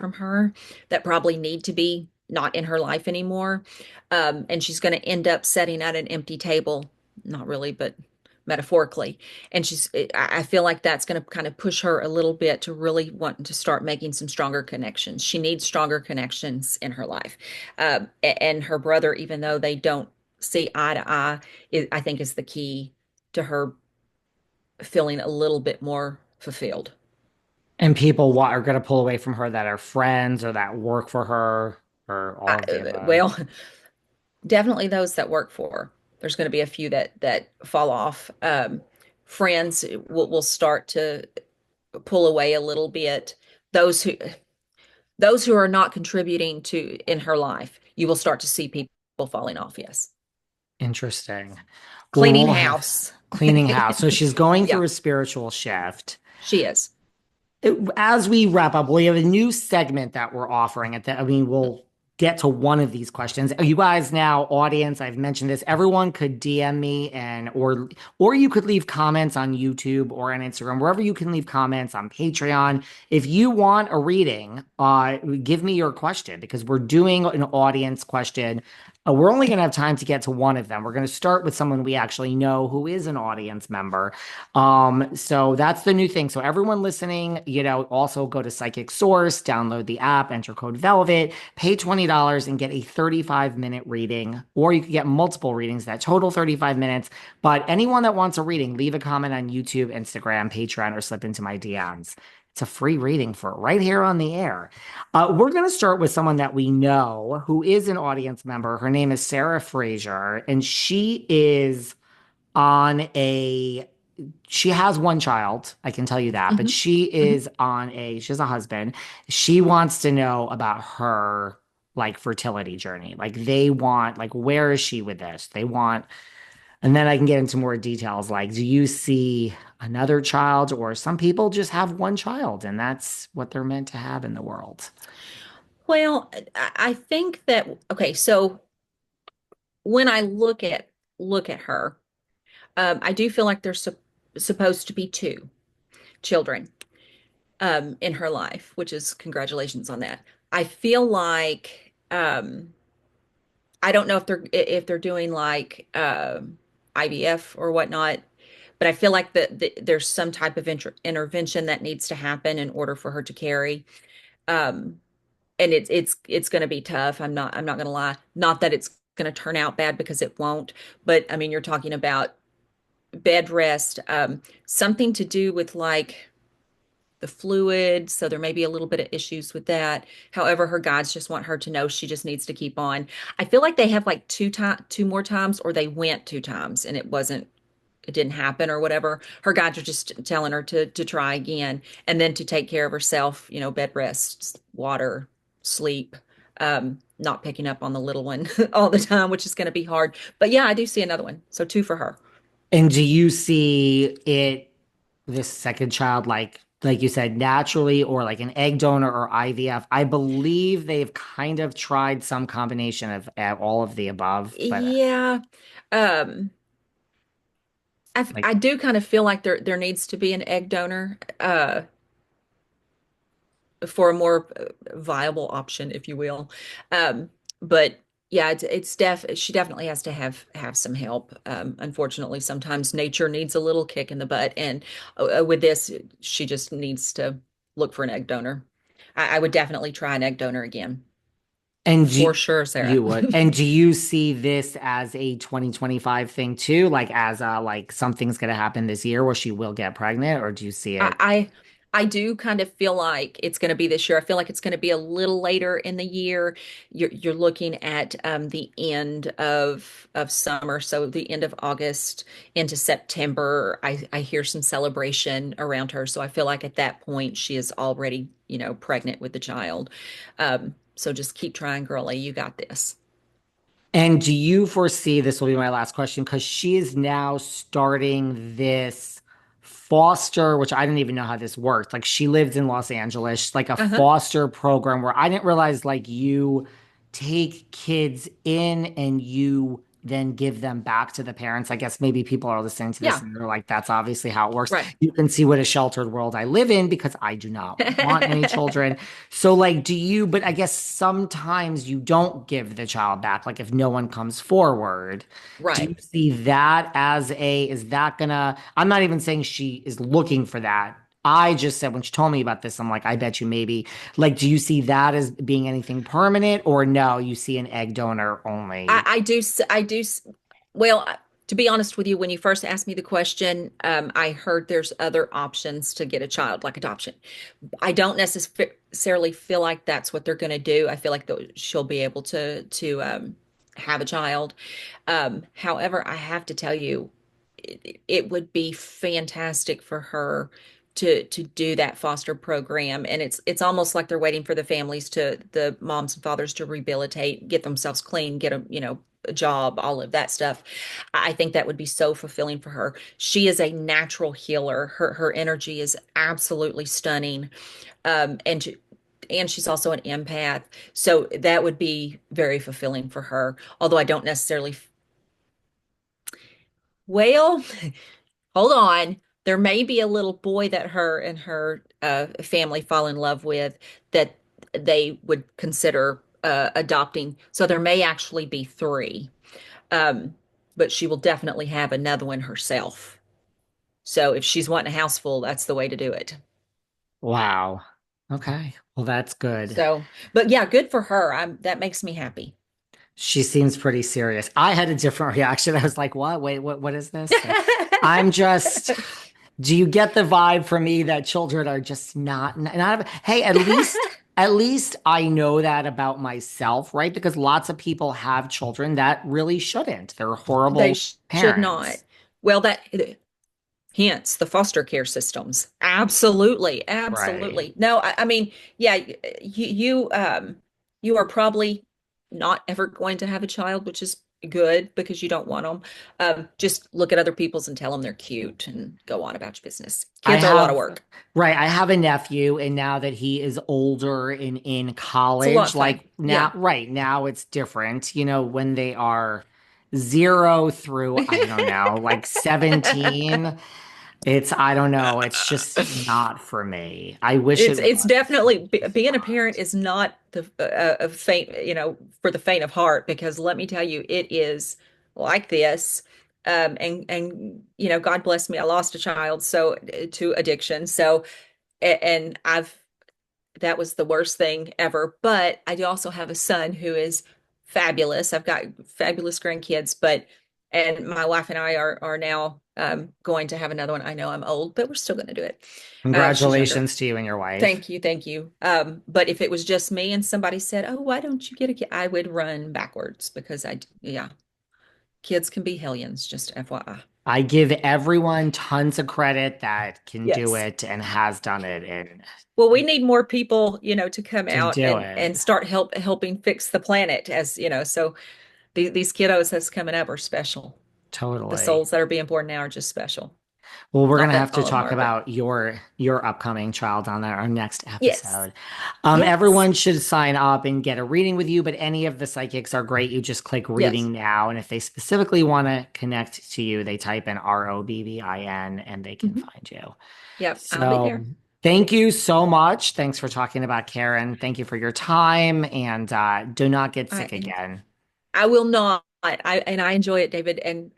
from her that probably need to be not in her life anymore. And she's going to end up sitting at an empty table, not really, but metaphorically. And I feel like that's going to kind of push her a little bit to really want to start making some stronger connections. She needs stronger connections in her life. And her brother, even though they don't see eye to eye, I think is the key to her feeling a little bit more fulfilled. And people are going to pull away from her that are friends or that work for her or all of the above. Well, definitely those that work for her. There's going to be a few that fall off. Friends will start to pull away a little bit. Those who those who are not contributing to in her life, you will start to see people falling off. Yes, Interesting. Well, cleaning we'll have house. cleaning house. So she's going Yeah, through a spiritual shift. she is. As we wrap up, we have a new segment that we're offering at the, I mean, we'll get to one of these questions. You guys now, audience, I've mentioned this, everyone could DM me and or you could leave comments on YouTube or on Instagram, wherever you can leave comments on Patreon. If you want a reading, give me your question because we're doing an audience question. We're only going to have time to get to one of them. We're going to start with someone we actually know who is an audience member. So that's the new thing. So everyone listening, also go to Psychic Source, download the app, enter code Velvet, pay $20 and get a 35-minute reading, or you could get multiple readings that total 35 minutes. But anyone that wants a reading, leave a comment on YouTube, Instagram, Patreon, or slip into my DMs. It's a free reading for right here on the air. We're going to start with someone that we know who is an audience member. Her name is Sarah Fraser, and on a she has one child, I can tell you that, but Hmm. Hmm. she has a husband. She wants to know about her like fertility journey. Like they want, like, where is she with this? They want, and then I can get into more details. Like, do you see another child, or some people just have one child and that's what they're meant to have in the world? Well, I think that okay. So when I look at her, I do feel like there's supposed to be two children in her life, which is congratulations on that. I feel like I don't know if they're doing like IVF or whatnot, but I feel like there's some type of intervention that needs to happen in order for her to carry. Um, and it's going to be tough. I'm not going to lie. Not that it's going to turn out bad because it won't, but I mean you're talking about bed rest, something to do with like the fluid. So there may be a little bit of issues with that. However, her guides just want her to know she just needs to keep on. I feel like they have like two more times, or they went two times and it didn't happen or whatever. Her guides are just telling her to try again and then to take care of herself, bed rest, water, sleep, not picking up on the little one all the time, which is going to be hard. But yeah, I do see another one. So two for her. And do you see this second child, like you said, naturally, or like an egg donor or IVF? I believe they've kind of tried some combination of all of the above, but Yeah. Um, like I do kind of feel like there needs to be an egg donor for a more viable option, if you will. But yeah, she definitely has to have some help. Unfortunately, sometimes nature needs a little kick in the butt, and with this, she just needs to look for an egg donor. I would definitely try an egg donor again and for sure, Sarah. you would. And do you see this as a 2025 thing too? Like as a like something's gonna happen this year where she will get pregnant, or do you see I it? I I do kind of feel like it's going to be this year. I feel like it's going to be a little later in the year. You're looking at the end of summer, so the end of August into September. I hear some celebration around her, so I feel like at that point she is already, pregnant with the child. So just keep trying, girlie. You got this. And do you foresee, this will be my last question, because she is now starting this foster, which I didn't even know how this worked. Like she lived in Los Angeles, like a Uh-huh. foster program where I didn't realize like you take kids in and you then give them back to the parents. I guess maybe people are listening to this Yeah, and they're like, that's obviously how it works. right. You can see what a sheltered world I live in because I do not want any children. So, like, but I guess sometimes you don't give the child back, like if no one comes forward. Do you Right. see that as is that gonna, I'm not even saying she is looking for that. I just said when she told me about this, I'm like, I bet you maybe, like, do you see that as being anything permanent or no, you see an egg donor only? I do, well, to be honest with you, when you first asked me the question, I heard there's other options to get a child, like adoption. I don't necessarily feel like that's what they're going to do. I feel like she'll be able to have a child. However, I have to tell you, it would be fantastic for her to do that foster program, and it's almost like they're waiting for the moms and fathers to rehabilitate, get themselves clean, get a job, all of that stuff. I think that would be so fulfilling for her. She is a natural healer. Her energy is absolutely stunning. And she's also an empath. So that would be very fulfilling for her. Although I don't necessarily, well, hold on. There may be a little boy that her and her family fall in love with that they would consider adopting. So there may actually be three. Um, but she will definitely have another one herself. So if she's wanting a house full, that's the way to do it. Wow. Okay. Well, that's good. So, but yeah, good for her. That makes me happy. She seems pretty serious. I had a different reaction. I was like, what? Wait, what is this? So I'm just, do you get the vibe from me that children are just not, hey, at least I know that about myself, right? Because lots of people have children that really shouldn't. They're They horrible should not. parents. Well, that hence the foster care systems. Absolutely, Right. absolutely. No, I mean, yeah, you are probably not ever going to have a child, which is good because you don't want them. Just look at other people's and tell them they're cute and go on about your business. I Kids are a lot of have work. right, I have a nephew, and now that he is older and in It's a lot college, of fun. like now, Yeah. right now it's different. When they are 0 through, I don't know, like 17, I don't know, it's just not for me. I wish it It's was. definitely It's being a not. parent is not the a faint, for the faint of heart, because let me tell you, it is like this. And God bless me, I lost a child so to addiction. So and I've that was the worst thing ever. But I do also have a son who is fabulous. I've got fabulous grandkids, and my wife and I are now going to have another one. I know I'm old, but we're still going to do it. She's younger. Congratulations to you and your wife. Thank you, thank you. But if it was just me and somebody said, "Oh, why don't you get a kid?" I would run backwards because yeah, kids can be hellions, just FYI. I give everyone tons of credit that can do Yes. it and has done it and Well, we need more people, to come to out do and it. start helping fix the planet, as so these kiddos that's coming up are special. The Totally. souls that are being born now are just special. Well, we're Not gonna that have to all of them talk are, but about your upcoming child on our next yes. episode. Yes. Everyone should sign up and get a reading with you, but any of the psychics are great. You just click Yes. reading now, and if they specifically want to connect to you, they type in ROBBIN and they can Hmm. find you. Yep, I'll be So there. thank you so much. Thanks for talking about Karen. Thank you for your time, and do not get sick I again. I will not. I enjoy it, David, and